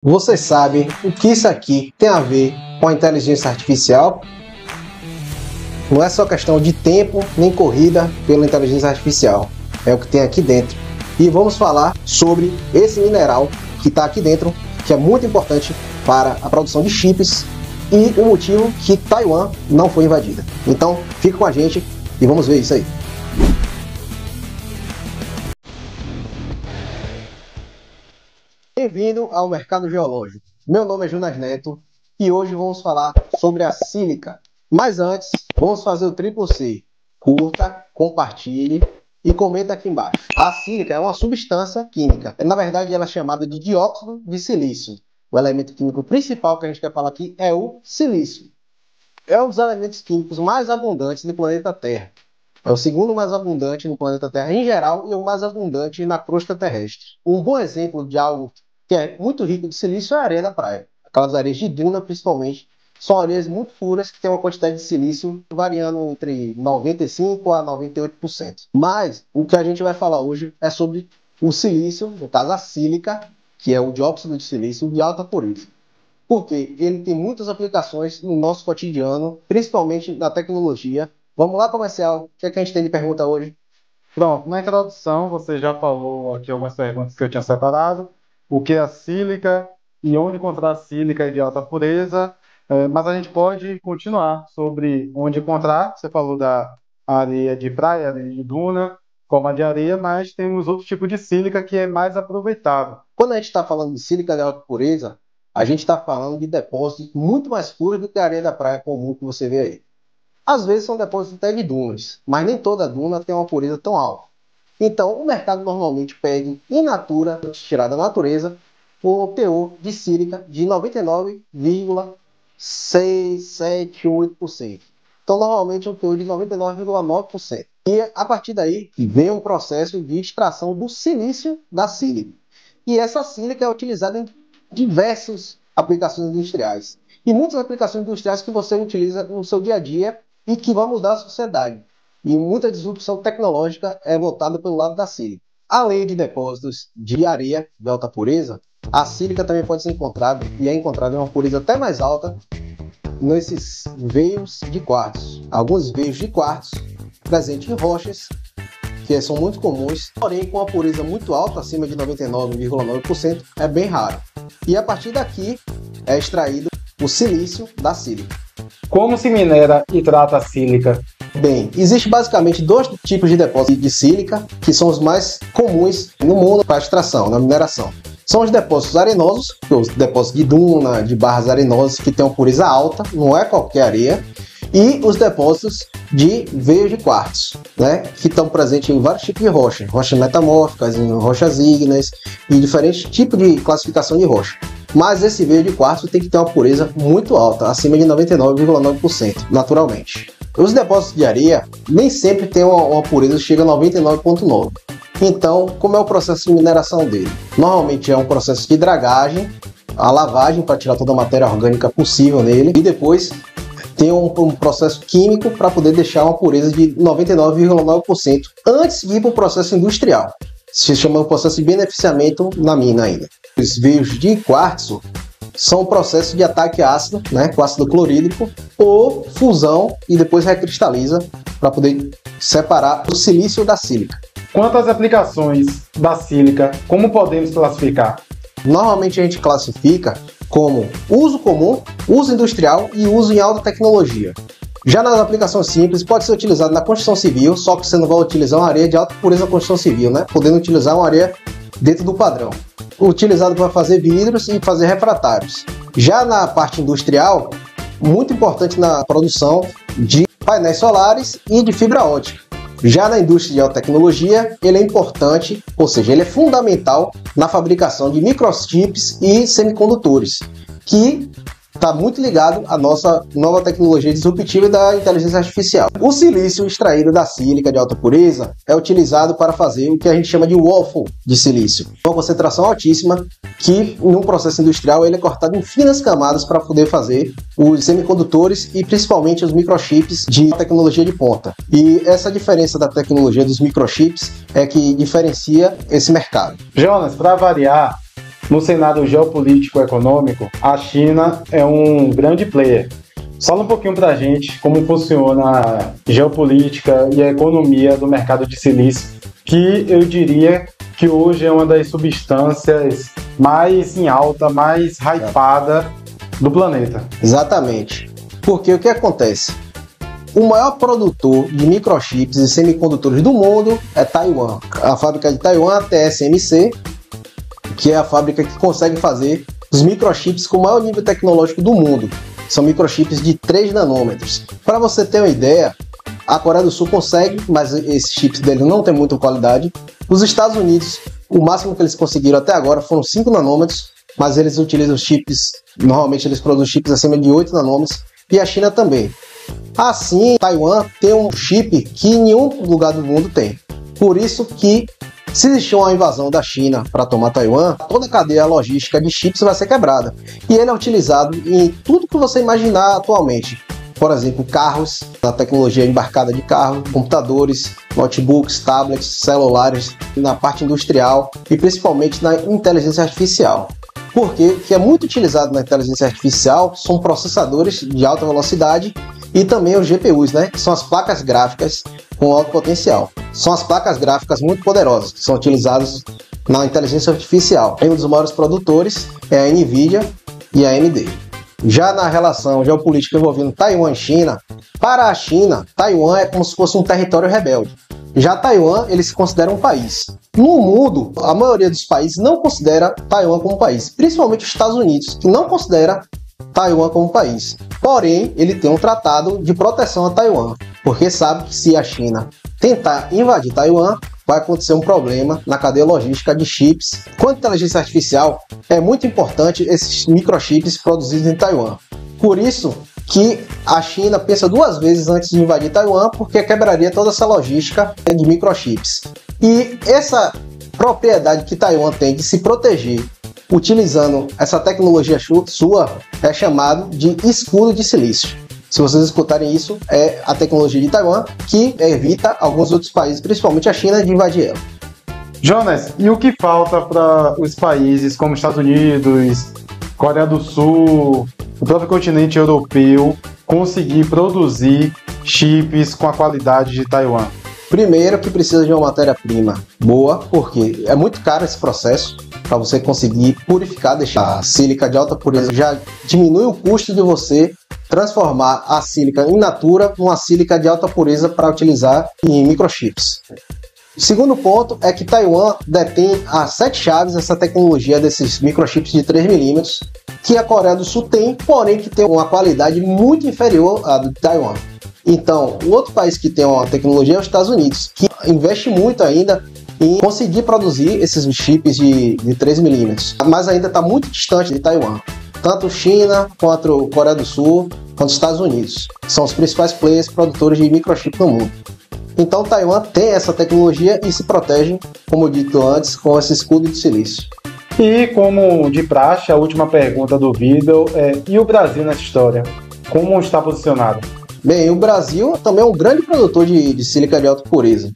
Vocês sabem o que isso aqui tem a ver com a inteligência artificial? Não é só questão de tempo nem corrida pela inteligência artificial, é o que tem aqui dentro. E vamos falar sobre esse mineral que está aqui dentro, que é muito importante para a produção de chips e o motivo que Taiwan não foi invadida. Então, fica com a gente e vamos ver isso aí. Bem-vindo ao Mercado Geológico. Meu nome é Jonas Neto e hoje vamos falar sobre a sílica. Mas antes, vamos fazer o triplo C. Curta, compartilhe e comenta aqui embaixo. A sílica é uma substância química. Na verdade, ela é chamada de dióxido de silício. O elemento químico principal que a gente quer falar aqui é o silício. É um dos elementos químicos mais abundantes do planeta Terra. É o segundo mais abundante no planeta Terra em geral e o mais abundante na crosta terrestre. Um bom exemplo de algo que é muito rico de silício é a areia da praia. Aquelas areias de duna, principalmente, são areias muito puras que têm uma quantidade de silício variando entre 95% a 98%. Mas o que a gente vai falar hoje é sobre o silício, no caso a sílica, que é o dióxido de silício de alta pureza. Porque ele tem muitas aplicações no nosso cotidiano, principalmente na tecnologia. Vamos lá, comercial. O que é que a gente tem de pergunta hoje? Pronto, na introdução você já falou aqui algumas perguntas que eu tinha separado. O que é a sílica e onde encontrar a sílica de alta pureza. Mas a gente pode continuar sobre onde encontrar. Você falou da areia de praia, areia de duna, como a de areia, mas temos outro tipo de sílica que é mais aproveitável. Quando a gente está falando de sílica de alta pureza, a gente está falando de depósitos muito mais puros do que a areia da praia comum que você vê aí. Às vezes são depósitos até de dunas, mas nem toda duna tem uma pureza tão alta. Então, o mercado normalmente pede in natura, tirada da natureza, o teor de sílica de 99,678%. Então, normalmente é um teor de 99,9%. E a partir daí vem um processo de extração do silício da sílica. E essa sílica é utilizada em diversas aplicações industriais. E muitas aplicações industriais que você utiliza no seu dia a dia e que vão mudar a sociedade. E muita disrupção tecnológica é voltada pelo lado da sílica. Além de depósitos de areia de alta pureza, a sílica também pode ser encontrada, e é encontrada em uma pureza até mais alta, nesses veios de quartzo. Alguns veios de quartzo presentes em rochas, que são muito comuns, porém com uma pureza muito alta, acima de 99,9%, é bem raro. E a partir daqui é extraído o silício da sílica. Como se minera e trata a sílica? Bem, existe basicamente dois tipos de depósito de sílica, que são os mais comuns no mundo para extração, na mineração. São os depósitos arenosos, os depósitos de duna, de barras arenosas, que têm uma pureza alta, não é qualquer areia, e os depósitos de veios de quartzo, né, que estão presentes em vários tipos de rocha, rochas metamórficas, em rochas ígneas e diferentes tipos de classificação de rocha. Mas esse veio de quartzo tem que ter uma pureza muito alta, acima de 99,9%, naturalmente. Os depósitos de areia nem sempre têm uma pureza que chega a 99,9%. Então, como é o processo de mineração dele? Normalmente é um processo de dragagem, a lavagem para tirar toda a matéria orgânica possível nele, e depois tem um processo químico para poder deixar uma pureza de 99,9% antes de ir para o processo industrial. Se chama o processo de beneficiamento na mina ainda. Os veios de quartzo são processos de ataque ácido, né, com ácido clorídrico, ou fusão e depois recristaliza para poder separar o silício da sílica. Quanto às aplicações da sílica, como podemos classificar? Normalmente a gente classifica como uso comum, uso industrial e uso em alta tecnologia. Já nas aplicações simples, pode ser utilizado na construção civil, só que você não vai utilizar uma areia de alta pureza na construção civil, né? Podendo utilizar uma areia dentro do padrão. Utilizado para fazer vidros e fazer refratários. Já na parte industrial, muito importante na produção de painéis solares e de fibra ótica. Já na indústria de alta tecnologia, ele é importante, ou seja, ele é fundamental na fabricação de microchips e semicondutores, que está muito ligado à nossa nova tecnologia disruptiva da inteligência artificial. O silício extraído da sílica de alta pureza é utilizado para fazer o que a gente chama de waffle de silício. Uma concentração altíssima que, num processo industrial, ele é cortado em finas camadas para poder fazer os semicondutores e principalmente os microchips de tecnologia de ponta. E essa diferença da tecnologia dos microchips é que diferencia esse mercado. Jonas, para variar, no cenário geopolítico econômico, a China é um grande player. Fala um pouquinho pra gente como funciona a geopolítica e a economia do mercado de silício, que eu diria que hoje é uma das substâncias mais em alta, mais hypada do planeta. Exatamente. Porque o que acontece? O maior produtor de microchips e semicondutores do mundo é Taiwan. A fábrica de Taiwan, a TSMC, que é a fábrica que consegue fazer os microchips com o maior nível tecnológico do mundo. São microchips de 3 nanômetros. Para você ter uma ideia, a Coreia do Sul consegue, mas esses chips dele não tem muita qualidade. Os Estados Unidos, o máximo que eles conseguiram até agora foram 5 nanômetros, mas eles utilizam chips, normalmente eles produzem chips acima de 8 nanômetros, e a China também. Assim, Taiwan tem um chip que nenhum lugar do mundo tem. Por isso que, se existir uma invasão da China para tomar Taiwan, toda a cadeia logística de chips vai ser quebrada. E ele é utilizado em tudo que você imaginar atualmente. Por exemplo, carros, na tecnologia embarcada de carro, computadores, notebooks, tablets, celulares, na parte industrial e principalmente na inteligência artificial. Porque o que é muito utilizado na inteligência artificial são processadores de alta velocidade e também os GPUs, né? Que são as placas gráficas com alto potencial. São as placas gráficas muito poderosas que são utilizadas na inteligência artificial. Um dos maiores produtores é a Nvidia e a AMD. Já na relação geopolítica envolvendo Taiwan e China, para a China, Taiwan é como se fosse um território rebelde. Já Taiwan, ele se considera um país. No mundo, a maioria dos países não considera Taiwan como país, principalmente os Estados Unidos, que não considera Taiwan como país. Porém, ele tem um tratado de proteção a Taiwan, porque sabe que se a China tentar invadir Taiwan, vai acontecer um problema na cadeia logística de chips. Quanto à inteligência artificial, é muito importante esses microchips produzidos em Taiwan. Por isso que a China pensa 2 vezes antes de invadir Taiwan, porque quebraria toda essa logística de microchips. E essa propriedade que Taiwan tem de se proteger utilizando essa tecnologia sua é chamado de escudo de silício. Se vocês escutarem isso, é a tecnologia de Taiwan que evita alguns outros países, principalmente a China, de invadir ela. Jonas, e o que falta para os países como Estados Unidos, Coreia do Sul, o próprio continente europeu conseguir produzir chips com a qualidade de Taiwan? Primeiro que precisa de uma matéria-prima boa, porque é muito caro esse processo para você conseguir purificar, deixar a sílica de alta pureza. Já diminui o custo de você transformar a sílica in natura numa sílica de alta pureza para utilizar em microchips. O segundo ponto é que Taiwan detém as 7 chaves dessa tecnologia desses microchips de 3mm, que a Coreia do Sul tem, porém que tem uma qualidade muito inferior à do Taiwan. Então, o outro país que tem uma tecnologia é os Estados Unidos, que investe muito ainda em conseguir produzir esses chips de 3mm, mas ainda está muito distante de Taiwan. Tanto China, quanto Coreia do Sul, quanto Estados Unidos. São os principais players produtores de microchip no mundo. Então Taiwan tem essa tecnologia e se protege, como eu dito antes, com esse escudo de silício. E como de praxe, a última pergunta do vídeo é: e o Brasil nessa história? Como está posicionado? Bem, o Brasil também é um grande produtor de sílica de alta pureza.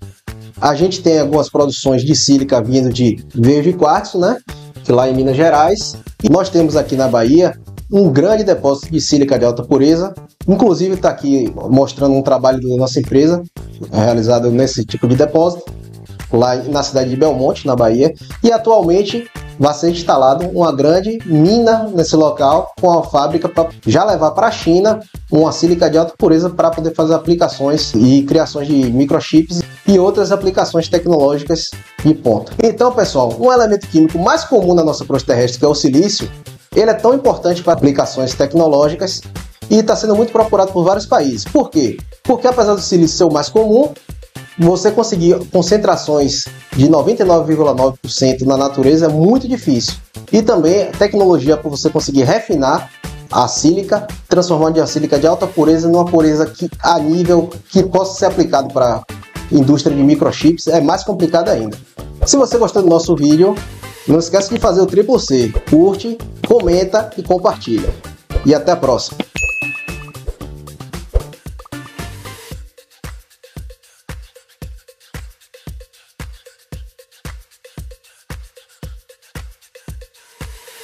A gente tem algumas produções de sílica vindo de veio de quartzo, né? Que lá em Minas Gerais. E nós temos aqui na Bahia um grande depósito de sílica de alta pureza. Inclusive está aqui mostrando um trabalho da nossa empresa realizado nesse tipo de depósito, lá na cidade de Belmonte, na Bahia. E atualmente vai ser instalado uma grande mina nesse local, com a fábrica para já levar para a China uma sílica de alta pureza para poder fazer aplicações e criações de microchips e outras aplicações tecnológicas de ponta. Então, pessoal, um elemento químico mais comum na nossa crosta terrestre, que é o silício, ele é tão importante para aplicações tecnológicas e está sendo muito procurado por vários países. Por quê? Porque apesar do silício ser o mais comum, você conseguir concentrações de 99,9% na natureza é muito difícil. E também tecnologia para você conseguir refinar a sílica, transformando a sílica de alta pureza numa pureza a nível que possa ser aplicado para a indústria de microchips, é mais complicado ainda. Se você gostou do nosso vídeo, não esquece de fazer o triplo C, curte, comenta e compartilha. E até a próxima!